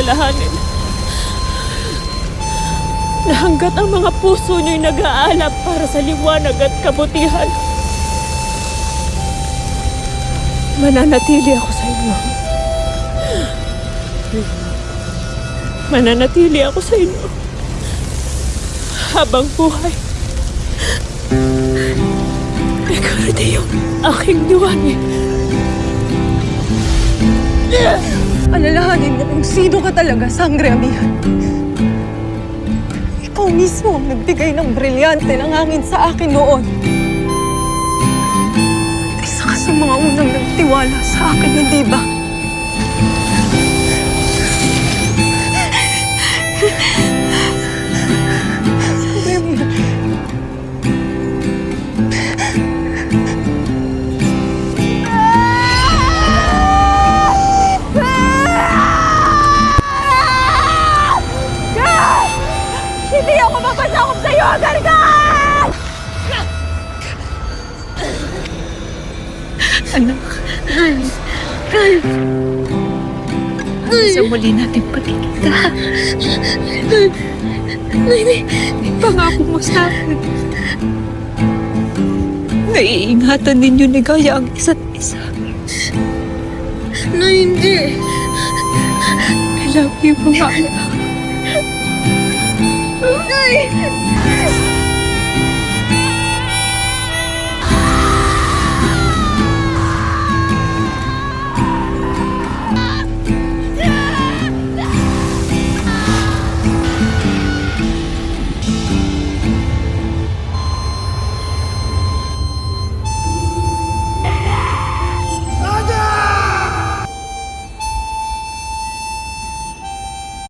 alalahanin na hanggat ang mga puso nyo'y nag-aalab para sa liwanag at kabutihan, mananatili ako sa inyo. Mananatili ako sa inyo habang buhay. Recorde yung aking liwanag. Alalahanin mo kung sino ka talaga, Sangre Amihan. Ikaw mismo ang nagbigay ng brilyante ng hangin sa akin noon. At isa ka sa mga unang nagtiwala sa akin, hindi ba? Sangre Amihan. Hindi ako mapasakop sa'yo, Gargan! Anak, sa muli natin pagkikita. Nay, pangako mo sa akin. Naiingatan ninyo ni Gaya ang isa't isa. Nay, hindi. I love you, mga anak. Nay!